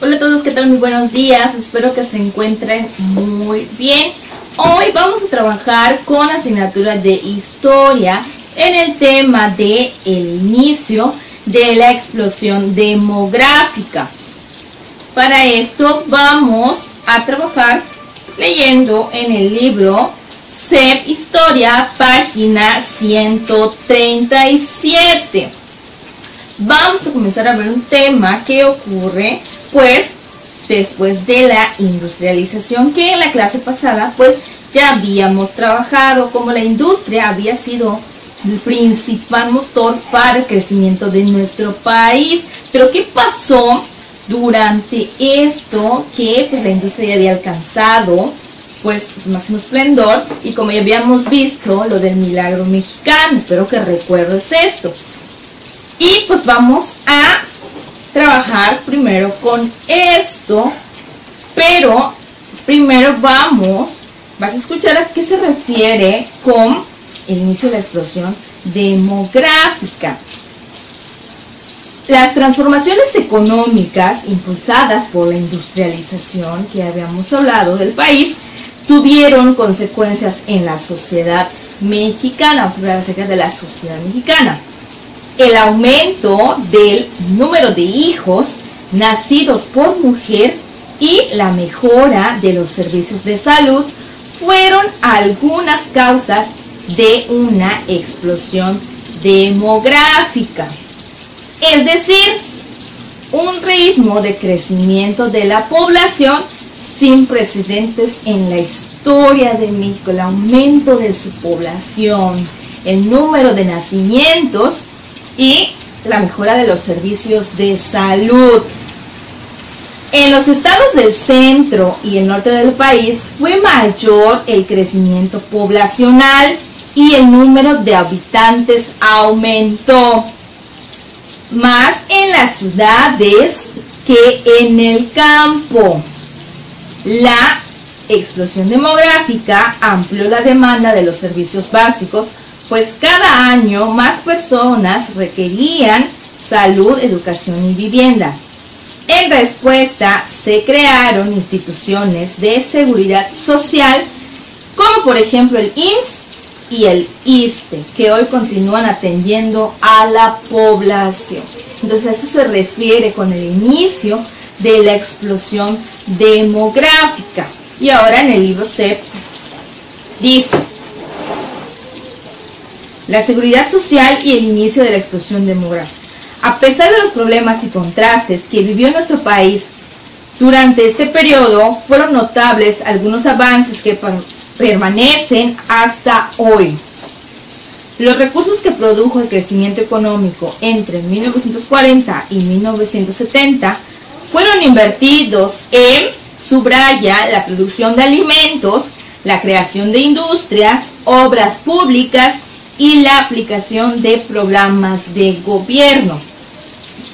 Hola a todos, ¿qué tal? Muy buenos días, espero que se encuentren muy bien. Hoy vamos a trabajar con asignatura de historia en el tema de el inicio de la explosión demográfica. Para esto vamos a trabajar leyendo en el libro CEP Historia, página 137. Vamos a comenzar a ver un tema que ocurre pues después de la industrialización, que en la clase pasada pues ya habíamos trabajado como la industria había sido el principal motor para el crecimiento de nuestro país. Pero ¿qué pasó durante esto? Que pues la industria ya había alcanzado pues su máximo esplendor, y como ya habíamos visto lo del milagro mexicano, espero que recuerdes esto. Y pues vamos a trabajar primero con esto, pero primero vas a escuchar a qué se refiere con el inicio de la explosión demográfica. Las transformaciones económicas impulsadas por la industrialización que habíamos hablado del país tuvieron consecuencias en la sociedad mexicana. Vamos a hablar acerca de la sociedad mexicana. El aumento del número de hijos nacidos por mujer y la mejora de los servicios de salud fueron algunas causas de una explosión demográfica. Es decir, un ritmo de crecimiento de la población sin precedentes en la historia de México. El aumento de su población, el número de nacimientos y la mejora de los servicios de salud. En los estados del centro y el norte del país fue mayor el crecimiento poblacional y el número de habitantes aumentó más en las ciudades que en el campo. La explosión demográfica amplió la demanda de los servicios básicos, pues cada año más personas requerían salud, educación y vivienda. En respuesta, se crearon instituciones de seguridad social, como por ejemplo el IMSS y el ISSSTE, que hoy continúan atendiendo a la población. Entonces, a eso se refiere con el inicio de la explosión demográfica. Y ahora en el libro CEP dice: la seguridad social y el inicio de la explosión demográfica. A pesar de los problemas y contrastes que vivió nuestro país durante este periodo, fueron notables algunos avances que permanecen hasta hoy. Los recursos que produjo el crecimiento económico entre 1940 y 1970 fueron invertidos en, subraya, la producción de alimentos, la creación de industrias, obras públicas y la aplicación de programas de gobierno.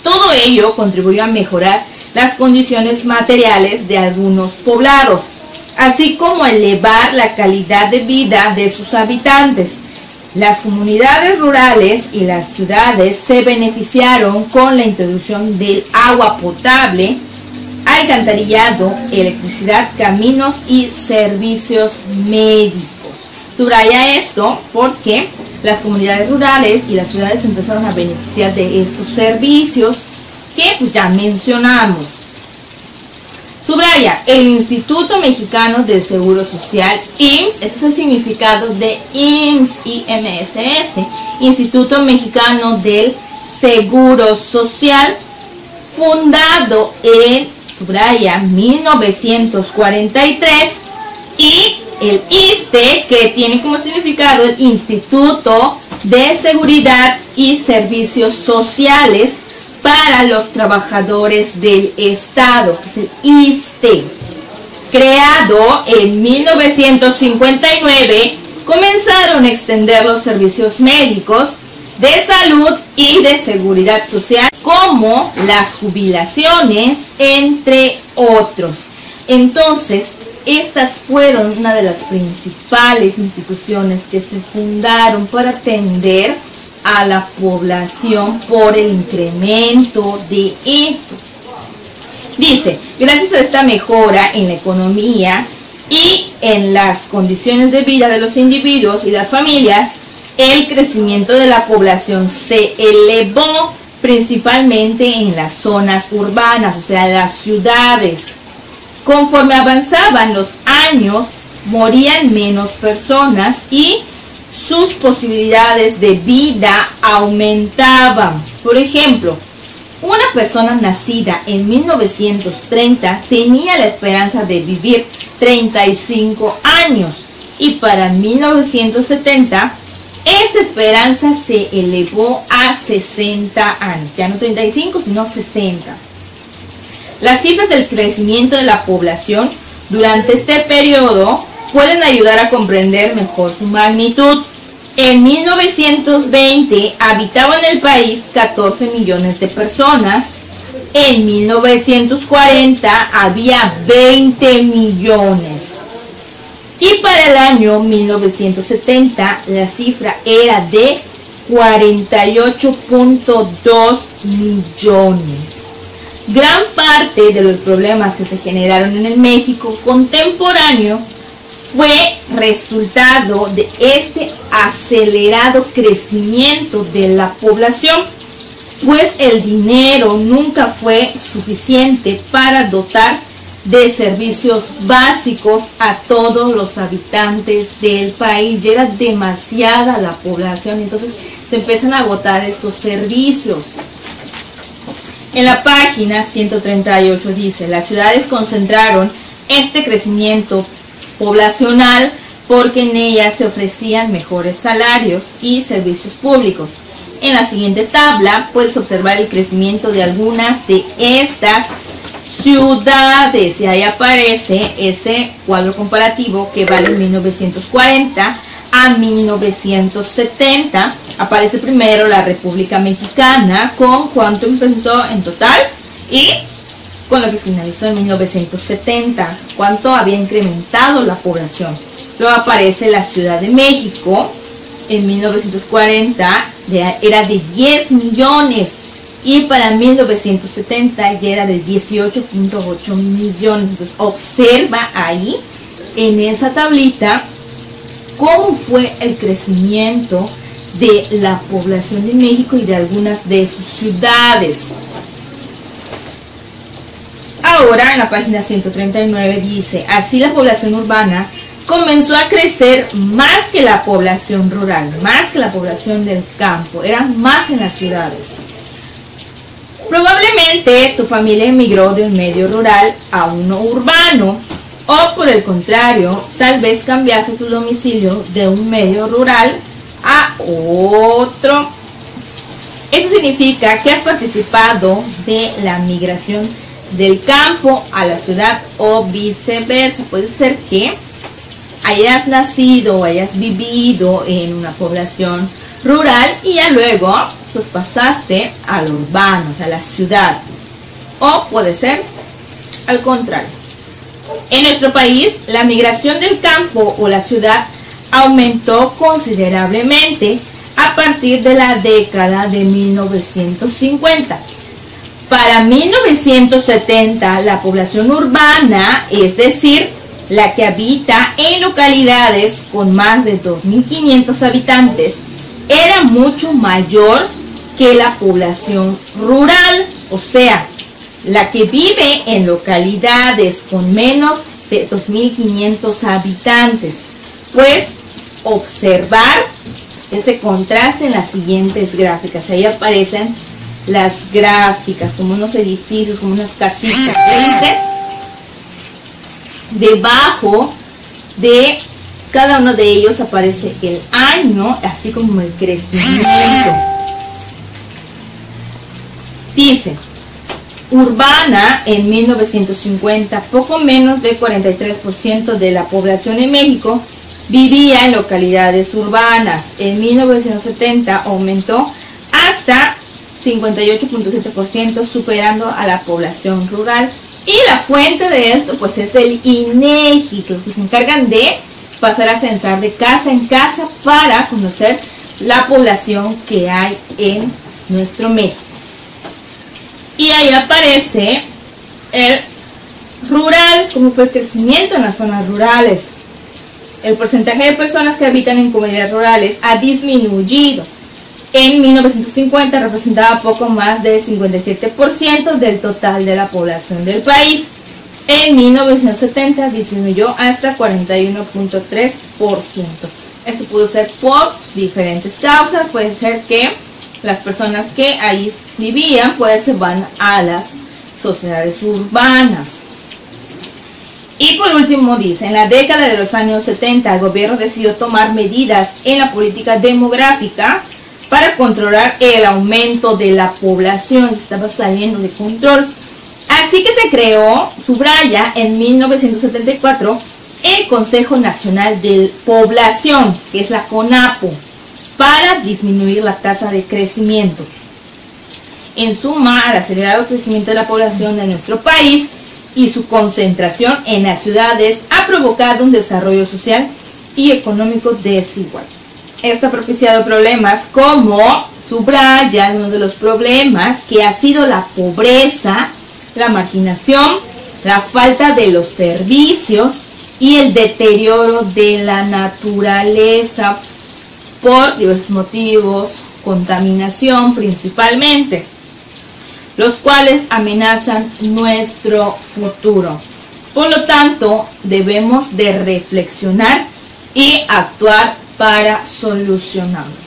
Todo ello contribuyó a mejorar las condiciones materiales de algunos poblados, así como a elevar la calidad de vida de sus habitantes. Las comunidades rurales y las ciudades se beneficiaron con la introducción del agua potable, alcantarillado, electricidad, caminos y servicios médicos. Subraya esto porque las comunidades rurales y las ciudades empezaron a beneficiar de estos servicios que pues ya mencionamos. Subraya, el Instituto Mexicano del Seguro Social, IMSS, este es el significado de IMSS, IMSS, Instituto Mexicano del Seguro Social, fundado en, subraya, 1943, y el ISSSTE, que tiene como significado el Instituto de Seguridad y Servicios Sociales para los Trabajadores del Estado, que es el ISSSTE. Creado en 1959, comenzaron a extender los servicios médicos, de salud y de seguridad social, como las jubilaciones, entre otros. Entonces, estas fueron una de las principales instituciones que se fundaron para atender a la población por el incremento de estos. Dice, gracias a esta mejora en la economía y en las condiciones de vida de los individuos y las familias, el crecimiento de la población se elevó principalmente en las zonas urbanas, o sea, las ciudades. Conforme avanzaban los años, morían menos personas y sus posibilidades de vida aumentaban. Por ejemplo, una persona nacida en 1930 tenía la esperanza de vivir 35 años y para 1970 esta esperanza se elevó a 60 años, ya no 35 sino 60. Las cifras del crecimiento de la población durante este periodo pueden ayudar a comprender mejor su magnitud. En 1920 habitaban el país 14 millones de personas. En 1940 había 20 millones. Y para el año 1970 la cifra era de 48.2 millones. Gran parte de los problemas que se generaron en el México contemporáneo fue resultado de este acelerado crecimiento de la población, pues el dinero nunca fue suficiente para dotar de servicios básicos a todos los habitantes del país. Ya era demasiada la población, entonces se empiezan a agotar estos servicios. En la página 138 dice, las ciudades concentraron este crecimiento poblacional porque en ellas se ofrecían mejores salarios y servicios públicos. En la siguiente tabla puedes observar el crecimiento de algunas de estas ciudades y ahí aparece ese cuadro comparativo que va de 1940 a 1970. Aparece primero la República Mexicana con cuánto empezó en total y con lo que finalizó en 1970, cuánto había incrementado la población. Luego aparece la Ciudad de México, en 1940 era de 10 millones y para 1970 ya era de 18.8 millones. Entonces observa ahí en esa tablita cómo fue el crecimiento de la población de México y de algunas de sus ciudades. Ahora en la página 139 dice, así la población urbana comenzó a crecer más que la población rural, más que la población del campo, eran más en las ciudades. Probablemente tu familia emigró de un medio rural a uno urbano, o por el contrario, tal vez cambiaste tu domicilio de un medio rural a otro. Eso significa que has participado de la migración del campo a la ciudad o viceversa. Puede ser que hayas nacido o hayas vivido en una población rural y ya luego pues pasaste a lo urbano, o sea, a la ciudad. O puede ser al contrario. En nuestro país, la migración del campo o la ciudad aumentó considerablemente a partir de la década de 1950. Para 1970, la población urbana, es decir, la que habita en localidades con más de 2.500 habitantes, era mucho mayor que la población rural, o sea, la que vive en localidades con menos de 2.500 habitantes. Pues observar este contraste en las siguientes gráficas. Ahí aparecen las gráficas, como unos edificios, como unas casitas. Debajo de cada uno de ellos aparece el año, así como el crecimiento. Dice, urbana en 1950, poco menos del 43% de la población en México vivía en localidades urbanas. En 1970 aumentó hasta 58.7%, superando a la población rural. Y la fuente de esto pues es el INEGI, que se encargan de pasar a censar de casa en casa para conocer la población que hay en nuestro México. Y ahí aparece El rural, cómo fue el crecimiento en las zonas rurales. El porcentaje de personas que habitan en comunidades rurales ha disminuido. En 1950 representaba poco más del 57% del total de la población del país. En 1970 disminuyó hasta 41.3%. Esto pudo ser por diferentes causas. Puede ser que las personas que ahí vivían pues se van a las sociedades urbanas. Y por último dice, en la década de los años 70 el gobierno decidió tomar medidas en la política demográfica para controlar el aumento de la población. Estaba saliendo de control. Así que se creó, subraya, en 1974 el Consejo Nacional de Población, que es la CONAPO, para disminuir la tasa de crecimiento. En suma, al acelerado crecimiento de la población de nuestro país y su concentración en las ciudades ha provocado un desarrollo social y económico desigual. Esto ha propiciado problemas como, subraya, uno de los problemas que ha sido la pobreza, la marginación, la falta de los servicios y el deterioro de la naturaleza por diversos motivos, contaminación principalmente, los cuales amenazan nuestro futuro. Por lo tanto, debemos de reflexionar y actuar para solucionarlos.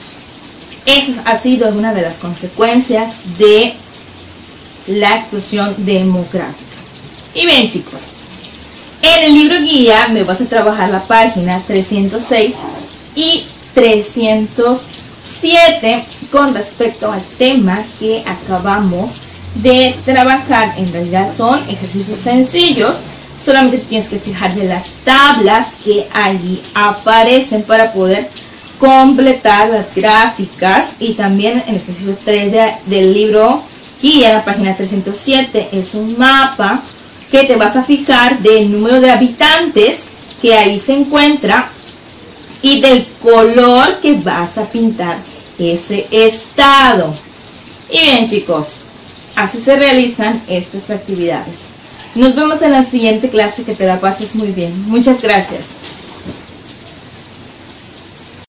Esa ha sido una de las consecuencias de la explosión demográfica. Y bien, chicos, en el libro guía me vas a trabajar la página 306 y 307 con respecto al tema que acabamos de trabajar. En realidad son ejercicios sencillos, solamente tienes que fijar de las tablas que allí aparecen para poder completar las gráficas. Y también en el ejercicio 3 del libro guía, en la página 307, es un mapa que te vas a fijar del número de habitantes que ahí se encuentra y del color que vas a pintar ese estado. Y bien, chicos, así se realizan estas actividades. Nos vemos en la siguiente clase, que te la pases muy bien. Muchas gracias.